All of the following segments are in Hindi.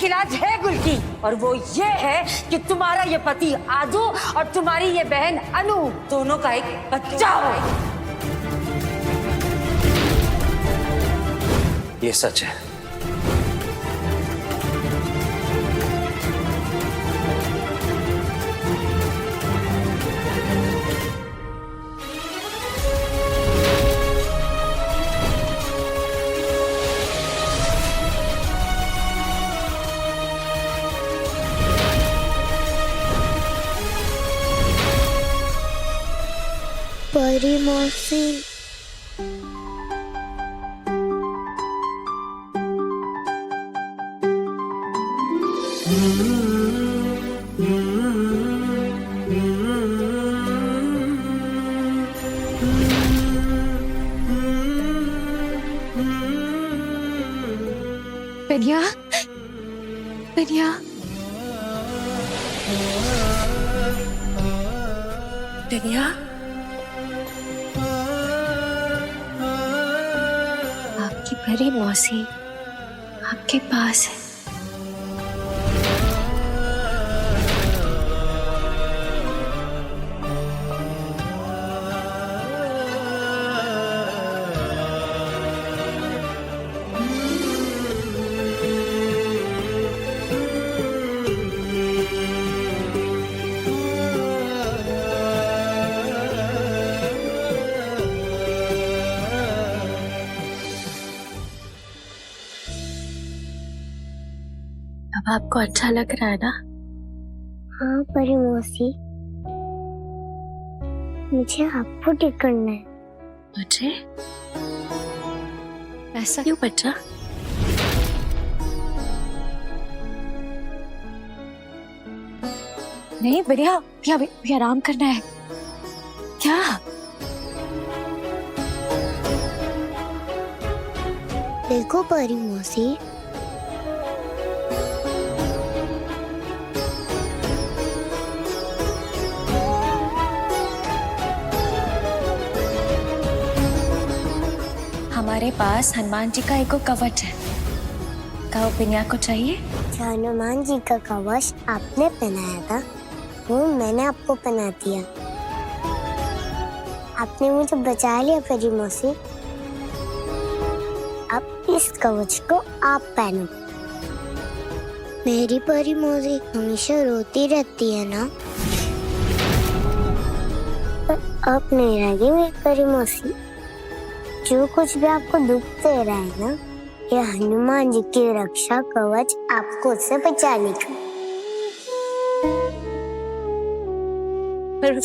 इलाज है गुलकी, और वो ये है कि तुम्हारा ये पति आदू और तुम्हारी ये बहन अनु दोनों का एक बच्चा हो। ये सच है। परी मौसी, पेनिया, पेनिया, पेनिया, आपकी परी मौसी आपके पास है। अब आपको अच्छा लग रहा है ना? हाँ परी मौसी, मुझे आपको ठीक करना है। मुझे? ऐसा क्यों बच्चा? नहीं बढ़िया, भी आराम करना है क्या? देखो परी मौसी, हमारे पास हनुमान जी का एक कवच है, कहो पिनिया को चाहिए? जो हनुमान जी का कवच आपने पहनाया था वो मैंने आपको पहना दिया। आपने मुझे बचा लिया परी मौसी। अब इस कवच को आप पहनो। मेरी परी मौसी हमेशा रोती रहती है ना, पर अब नहीं रहेगी मेरी परी मौसी। जो कुछ भी आपको दुख दे रहा है ना, ये हनुमान जी की रक्षा कवच आपको उससे बचाने का। पर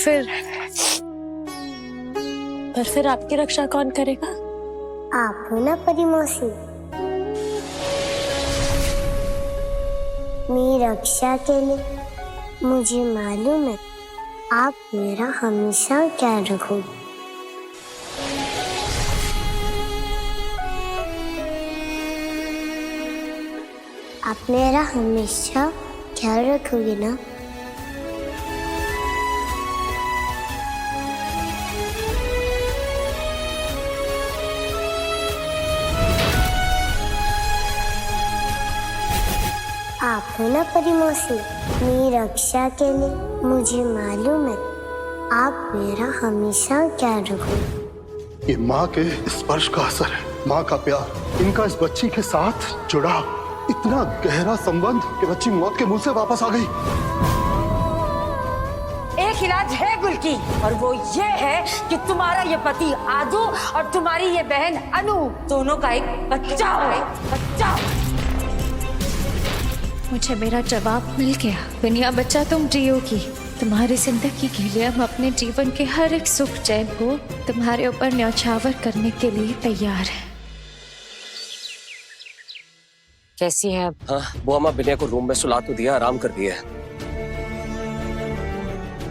फिर आपकी रक्षा कौन करेगा? आप हो ना परी मौसी। मेरी रक्षा के लिए मुझे मालूम है आप मेरा हमेशा ख्याल रखोगे। आप मेरा हमेशा ख्याल रखोगे ना? आप हो ना परी मौसी। मेरी रक्षा के लिए मुझे मालूम है आप मेरा हमेशा ख्याल रखोगे। ये माँ के स्पर्श का असर है, माँ का प्यार, इनका इस बच्ची के साथ जुड़ा इतना गहरा संबंध कि बच्ची मौत के मुंह से वापस आ गई। एक इलाज है गुलकी, और वो ये है कि तुम्हारा ये पति आदू और तुम्हारी ये बहन अनु दोनों का एक बच्चा हो। मुझे मेरा जवाब मिल गया। बिनिया बच्चा तुम जियोगी। तुम्हारी जिंदगी के लिए हम अपने जीवन के हर एक सुख चैन को तुम्हारे ऊपर न्यौछावर करने के लिए तैयार हैं। कैसी है अब? हाँ, वो अम्मा बिनिया को रूम में सुला तो दिया, आराम कर दिया है।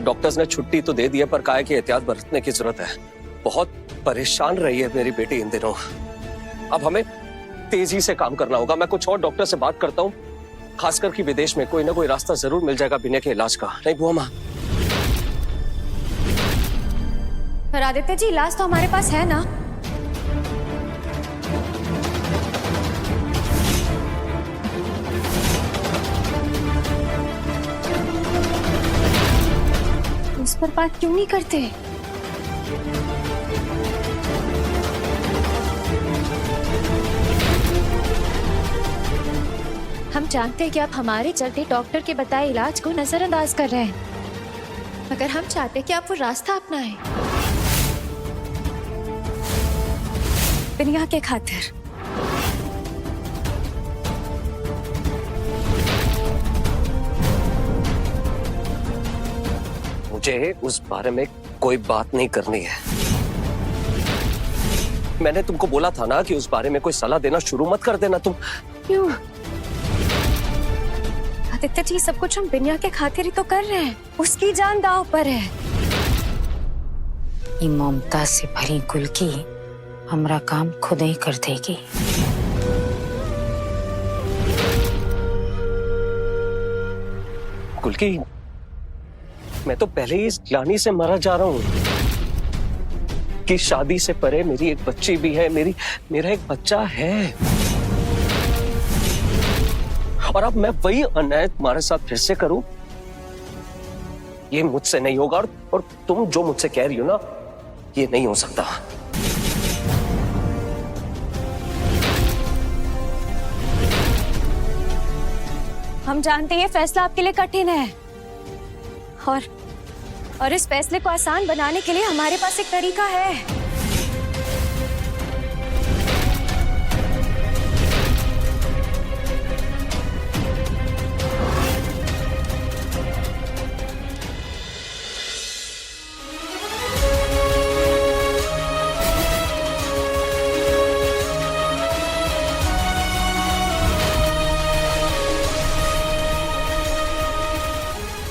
डॉक्टर्स ने छुट्टी तो दे दी है, पर कहा है कि एहतियात बरतने की जरूरत है। बहुत परेशान रही है मेरी बेटी इन दिनों। अब हमें तेजी से काम करना होगा। मैं कुछ और डॉक्टर से बात करता हूँ, खासकर कि विदेश में कोई ना कोई रास्ता जरूर मिल जाएगा बिनिया के इलाज का। नहीं बुआ माँ? पर आदित्य जी, इलाज तो हमारे पास है ना? बात क्यों नहीं करते? हम जानते हैं कि आप हमारे चलते डॉक्टर के बताए इलाज को नजरअंदाज कर रहे हैं, मगर हम चाहते हैं कि आप वो रास्ता अपनाएं बिनिया के खातिर। मुझे उस बारे में कोई बात नहीं करनी है। मैंने तुमको बोला था ना कि उस बारे में कोई सलाह देना शुरू मत कर देना तुम। क्यों आदित्य जी, सब कुछ हम बिनिया के खातिर ही तो कर रहे हैं, उसकी जान दांव पर है। ये ममता से भरी गुलकी हमरा काम खुद ही कर देगी। गुलकी, मैं तो पहले ही इस ग्लानि से मरा जा रहा हूं कि शादी से परे मेरी एक बच्ची भी है, मेरा एक बच्चा है, और अब मैं वही अन्याय तुम्हारे साथ फिर से करूं? ये मुझसे नहीं होगा, और तुम जो मुझसे कह रही हो ना, ये नहीं हो सकता। हम जानते हैं ये फैसला आपके लिए कठिन है, और इस फैसले को आसान बनाने के लिए हमारे पास एक तरीका है।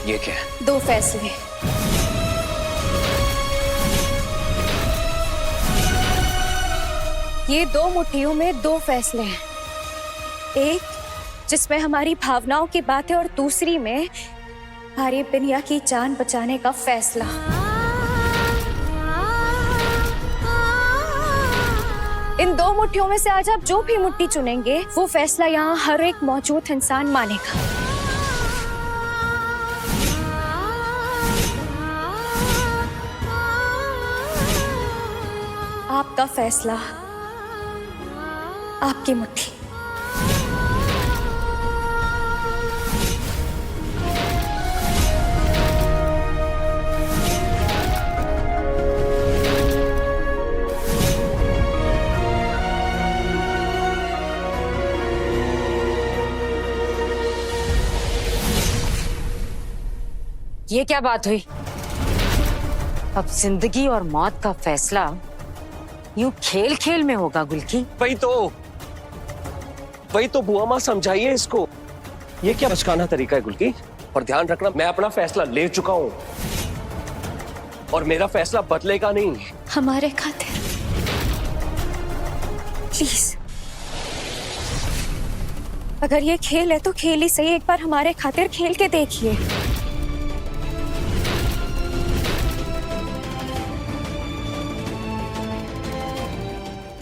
ये क्या है? 2 फैसले। ये 2 मुट्ठियों में 2 फैसले हैं, एक जिसमें हमारी भावनाओं की बात है और दूसरी में हमारी बिनिया की जान बचाने का फैसला। इन 2 मुट्ठियों में से आज आप जो भी मुट्ठी चुनेंगे वो फैसला यहाँ हर एक मौजूद इंसान मानेगा। आपका फैसला, आपकी मुट्ठी। ये क्या बात हुई? अब जिंदगी और मौत का फैसला यूं खेल खेल में होगा गुलकी? वही तो बुआ माँ, समझाइए इसको। ये क्या बचकाना तरीका है गुलकी? और ध्यान रखना, मैं अपना फैसला ले चुका हूं और मेरा फैसला बदलेगा नहीं। हमारे खातिर प्लीज, अगर ये खेल है तो खेल ही सही, एक बार हमारे खातिर खेल के देखिए।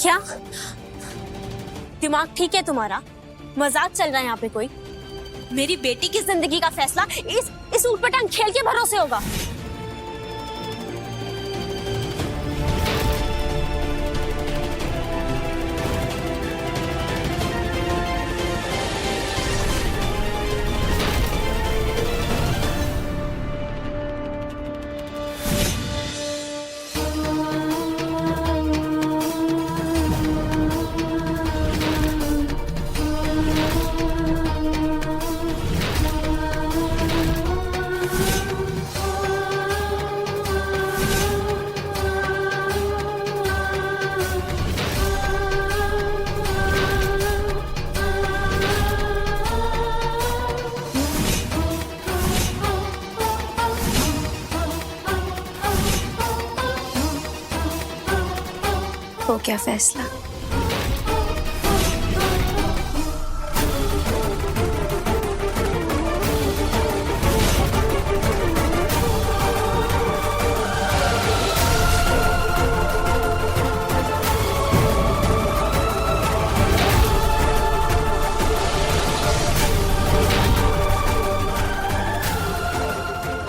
क्या दिमाग ठीक है तुम्हारा? मजाक चल रहा है यहाँ पे कोई? मेरी बेटी की जिंदगी का फैसला इस ऊटपटांग खेल के भरोसे होगा? हो क्या फैसला?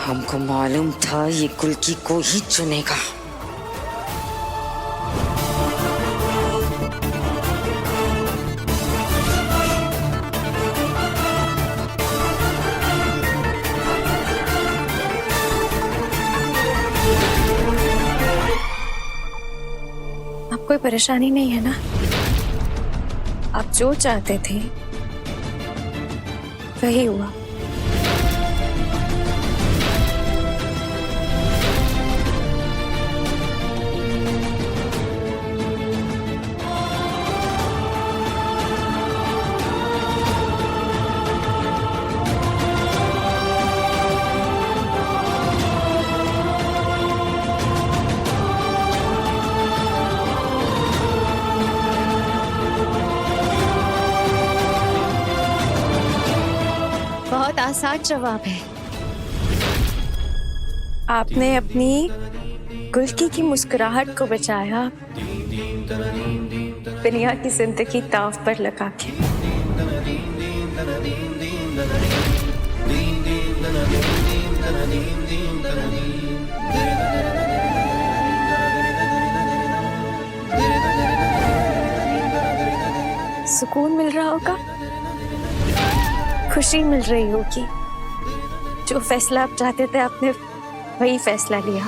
हमको को मालूम था ये गुल्की को ही चुनेगा। आप कोई परेशानी नहीं है ना? आप जो चाहते थे वही हुआ। बहुत आसान जवाब है। आपने अपनी गुल्की की मुस्कुराहट को बचाया बिनिया की जिंदगी दांव पर लगा के। सुकून मिल रहा होगा, खुशी मिल रही होगी। जो फैसला आप चाहते थे आपने वही फैसला लिया।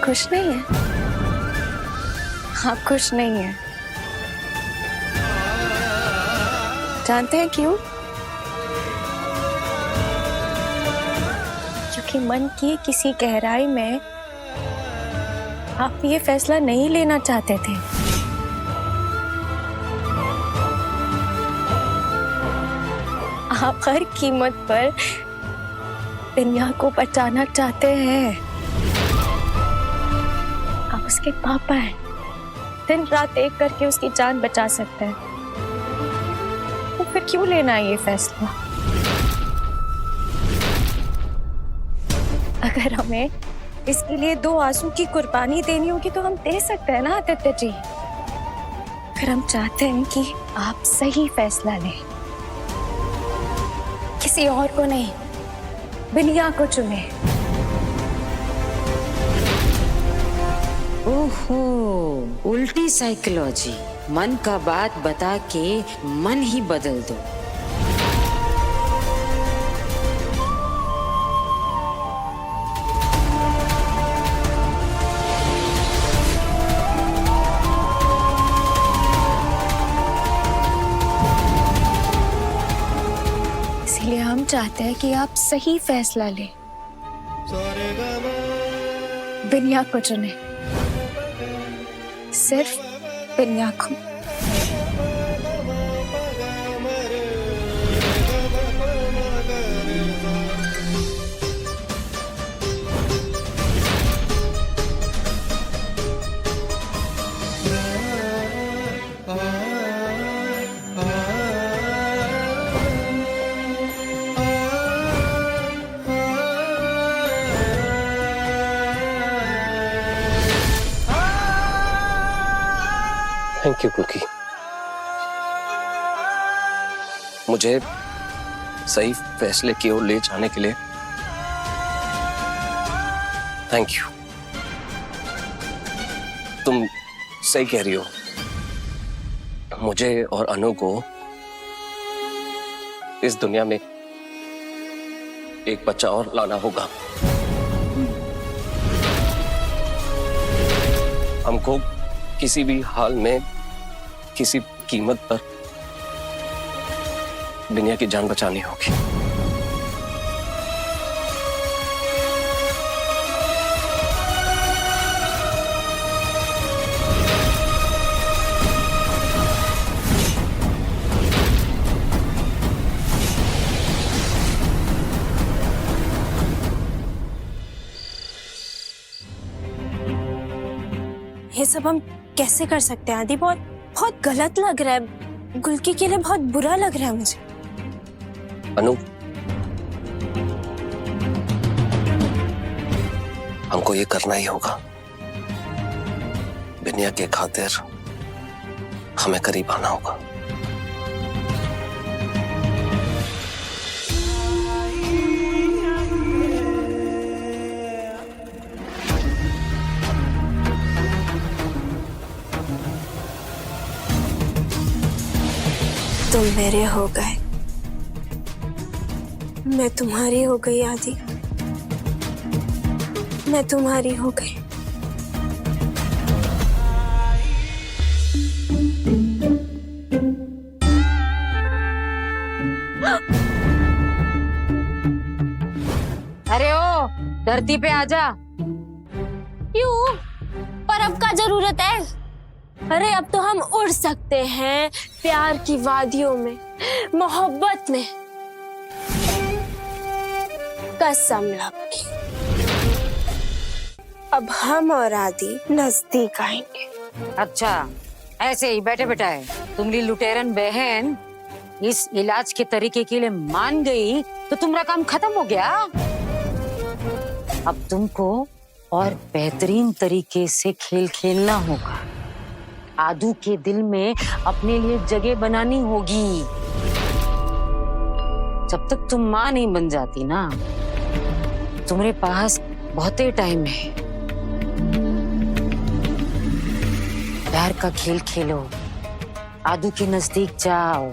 खुश नहीं है? आप खुश नहीं है, जानते हैं क्यों? क्योंकि मन की किसी गहराई में आप ये फैसला नहीं लेना चाहते थे। आप हर कीमत पर बिनिया को बचाना चाहते हैं। आप उसके पापा हैं, दिन रात एक करके उसकी जान बचा सकते हैं। तो फिर क्यों लेना है ये फैसला? अगर हमें इसके लिए 2 आंसू की कुर्बानी देनी होगी तो हम दे सकते हैं ना आदित्य जी। अगर हम चाहते हैं कि आप सही फैसला लें, किसी और को नहीं, बिनिया को चुने। ओहो, उल्टी साइकोलॉजी। मन का बात बता के मन ही बदल दो। इसलिए हम चाहते हैं कि आप सही फैसला लें, बिनिया को चुने, सिर्फ बिनिया को। थैंक यू कुकी, मुझे सही फैसले की ओर ले जाने के लिए थैंक यू। तुम सही कह रही हो, मुझे और अनु को इस दुनिया में एक बच्चा और लाना होगा। हमको किसी भी हाल में, किसी कीमत पर बिनिया की जान बचानी होगी। सब हम कैसे कर सकते हैं आदि? बहुत बहुत गलत लग रहा है, गुल्की के लिए बहुत बुरा लग रहा है मुझे। अनु, हमको ये करना ही होगा। बिनिया के खातिर हमें करीब आना होगा। तुम मेरे हो गए, मैं तुम्हारी हो गई आदि, मैं तुम्हारी हो गई। अरे ओ, धरती पे आजा। क्यों? पर अब का जरूरत है? अरे अब तो हम उड़ सकते हैं प्यार की वादियों में, मोहब्बत में। कसम लगी, अब हम और आदि नजदीक आएंगे। अच्छा, ऐसे ही बैठे बैठाए तुम्हारी लुटेरन बहन इस इलाज के तरीके के लिए मान गई तो तुम्हारा काम खत्म हो गया। अब तुमको और बेहतरीन तरीके से खेल खेलना होगा। आदू के दिल में अपने लिए जगह बनानी होगी। जब तक तुम माँ नहीं बन जाती ना, तुम्हारे पास बहुत ही टाइम है। प्यार का खेल खेलो, आदू के नजदीक जाओ,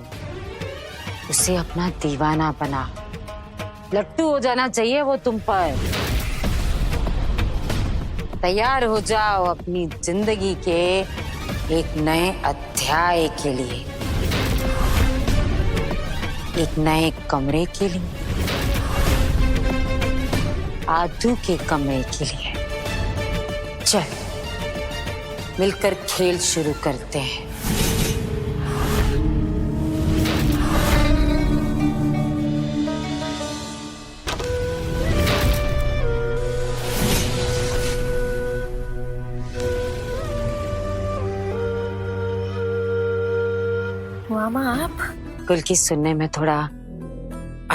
उसे अपना दीवाना बना। लट्टू हो जाना चाहिए वो तुम पर। तैयार हो जाओ अपनी जिंदगी के एक नए अध्याय के लिए, एक नए कमरे के लिए, आदू के कमरे के लिए। चल मिलकर खेल शुरू करते हैं। मामा आप? गुल्की सुनने में थोड़ा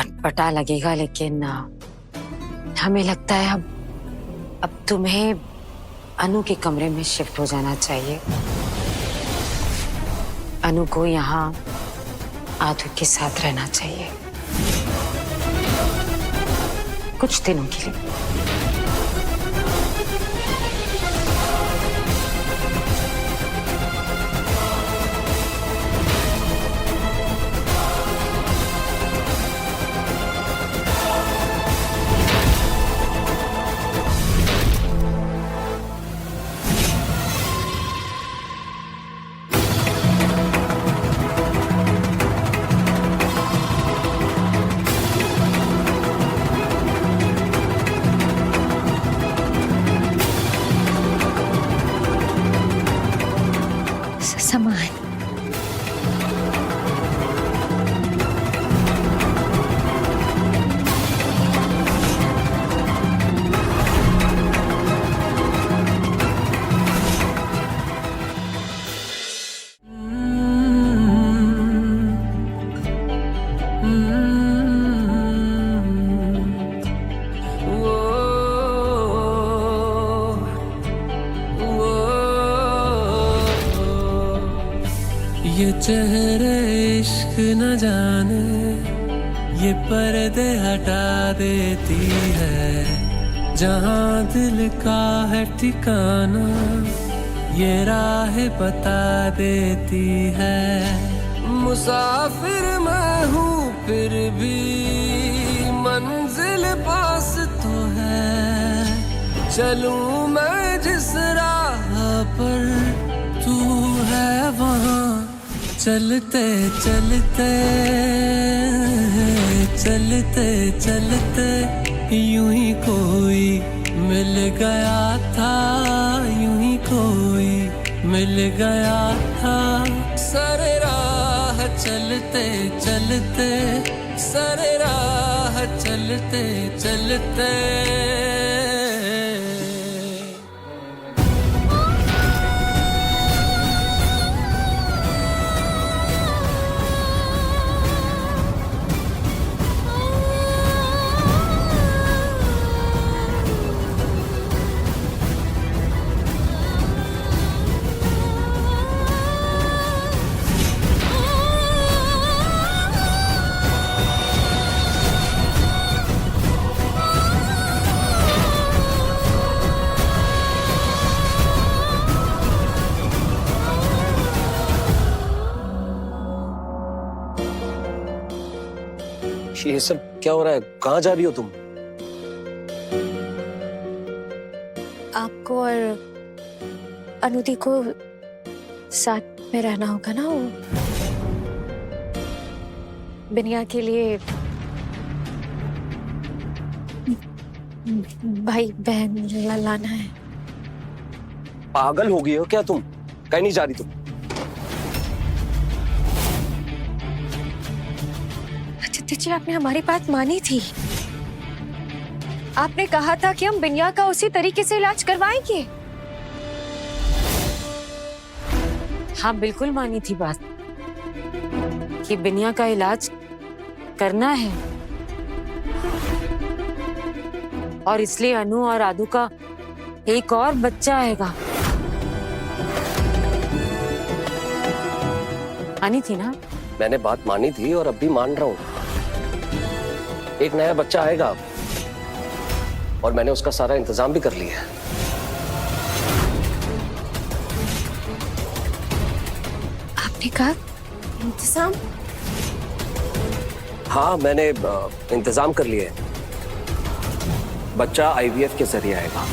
अटपटा लगेगा, लेकिन हमें लगता है अब तुम्हें अनु के कमरे में शिफ्ट हो जाना चाहिए। अनु को यहाँ आदू के साथ रहना चाहिए कुछ दिनों के लिए। सामान ये चेहरे इश्क न जाने, ये पर्दे हटा देती है। जहाँ दिल का है ठिकाना, ये राह बता देती है। मुसाफिर मैं हूँ फिर भी मंजिल पास तो है। चलूं मैं जिस राह पर तू है वहाँ, चलते चलते चलते चलते यूं ही कोई मिल गया था, यूं ही कोई मिल गया था। सारे राह चलते चलते, सारे राह चलते चलते ये सब क्या हो रहा है? कहाँ जा रही हो तुम? आपको और अनुदी को साथ में रहना होगा ना, वो बिनिया के लिए भाई बहन लाना है। पागल हो गई हो क्या तुम? कहीं नहीं जा रही तुम। आदित्य जी, आपने हमारी बात मानी थी। आपने कहा था कि हम बिनिया का उसी तरीके से इलाज करवाएंगे। हाँ बिल्कुल मानी थी बात कि बिनिया का इलाज करना है, और इसलिए अनु और आदू का एक और बच्चा आएगा। मानी थी ना? मैंने बात मानी थी और अब भी मान रहा हूं। एक नया बच्चा आएगा और मैंने उसका सारा इंतजाम भी कर लिया है। आपने कहा इंतजाम? हाँ, मैंने इंतजाम कर लिया है। बच्चा आईवीएफ के जरिए आएगा।